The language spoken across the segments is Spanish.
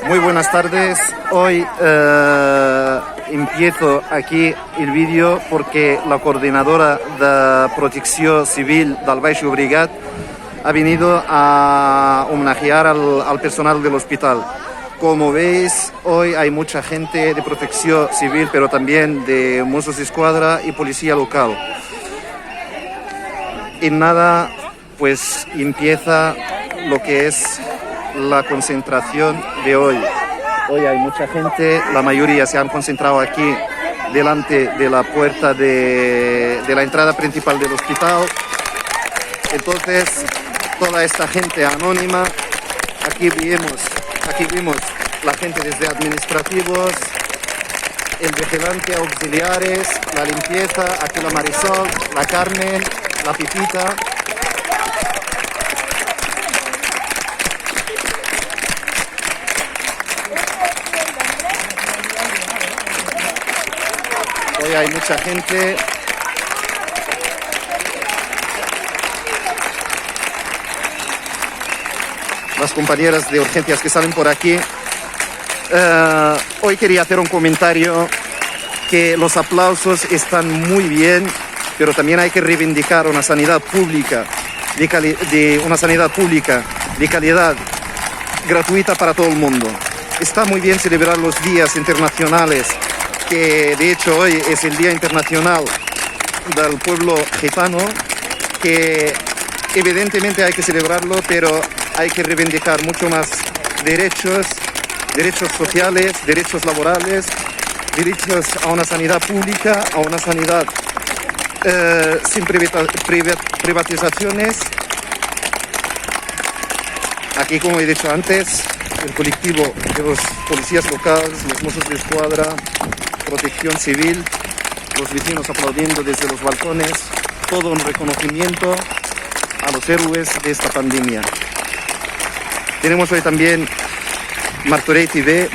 Muy buenas tardes. Hoy empiezo aquí el vídeo porque la coordinadora de Protección Civil del Baix Llobregat ha venido a homenajear al personal del hospital. Como veis, hoy hay mucha gente de Protección Civil, pero también de Mossos d'Esquadra y Policía Local. En nada, pues empieza lo que es la concentración de hoy. Hoy hay mucha gente, la mayoría se han concentrado aquí delante de la puerta de la entrada principal del hospital. Entonces, toda esta gente anónima, aquí vimos la gente desde administrativos, el vigilante, auxiliares, la limpieza, aquí la Marisol, la Carmen, la Pipita. Hoy hay mucha gente. Las compañeras de urgencias que salen por aquí. Hoy quería hacer un comentario que los aplausos están muy bien, pero también hay que reivindicar una sanidad pública una sanidad pública de calidad, gratuita para todo el mundo. Está muy bien celebrar los días internacionales, que de hecho hoy es el Día Internacional del Pueblo Gitano, que evidentemente hay que celebrarlo, pero hay que reivindicar mucho más derechos sociales, derechos laborales, derechos a una sanidad pública, a una sanidad sin privatizaciones. Aquí, como he dicho antes, el colectivo de los policías locales, los Mossos d'Esquadra, Protección Civil, los vecinos aplaudiendo desde los balcones, todo un reconocimiento a los héroes de esta pandemia. Tenemos hoy también Martorell TV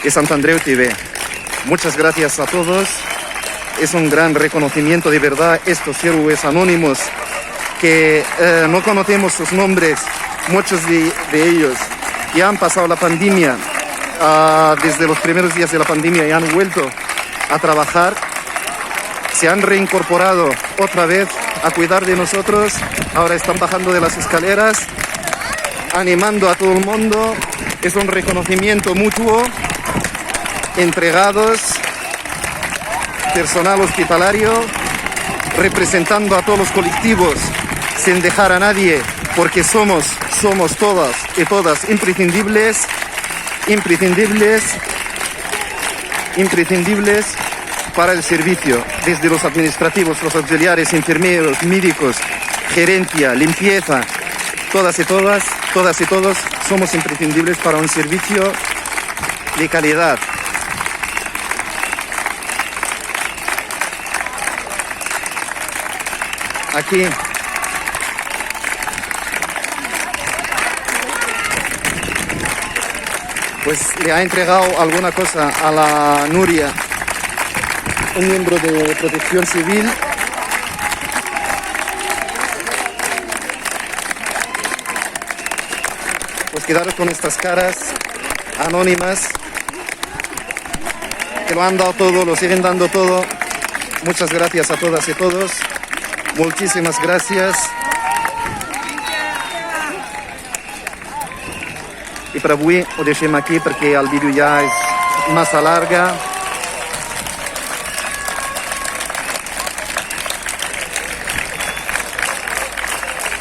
y Sant Andreu TV. Muchas gracias a todos. Es un gran reconocimiento de verdad estos héroes anónimos que no conocemos sus nombres, muchos de ellos ya han pasado la pandemia, desde los primeros días de la pandemia y han vuelto a trabajar, se han reincorporado otra vez a cuidar de nosotros, ahora están bajando de las escaleras, animando a todo el mundo. Es un reconocimiento mutuo, entregados, personal hospitalario, representando a todos los colectivos, sin dejar a nadie, porque somos todas y todas imprescindibles para el servicio, desde los administrativos, los auxiliares, enfermeros, médicos, gerencia, limpieza, todas y todos somos imprescindibles para un servicio de calidad. Aquí pues le ha entregado alguna cosa a la Nuria, un miembro de Protección Civil. Pues quedaros con estas caras anónimas que lo han dado todo, lo siguen dando todo. Muchas gracias a todas y todos. Muchísimas gracias. I per avui ho deixem aquí perquè el vídeo ja és massa larga.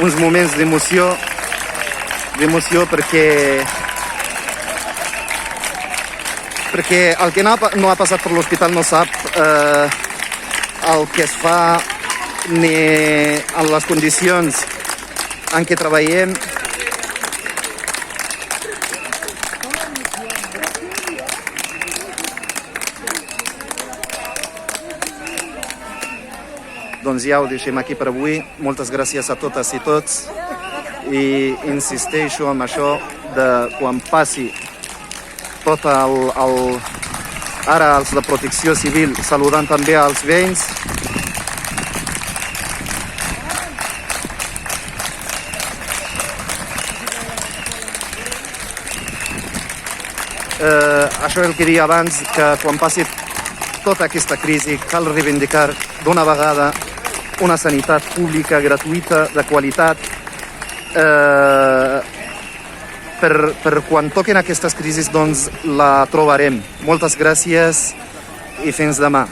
Uns moments d'emoció perquè el que no ha passat per l'hospital no sap el que es fa ni en les condicions en què treballem. Doncs ja ho deixem aquí per avui. Moltes gràcies a totes i tots. I insisteixo en això de quan passi tot ara els de Protecció Civil saludant també als veïns. Això és el que deia abans, que quan passi tota aquesta crisi cal reivindicar d'una vegada una sanitat pública, gratuïta, de qualitat, per quan toquen aquestes crisis doncs la trobarem. Moltes gràcies i fins demà.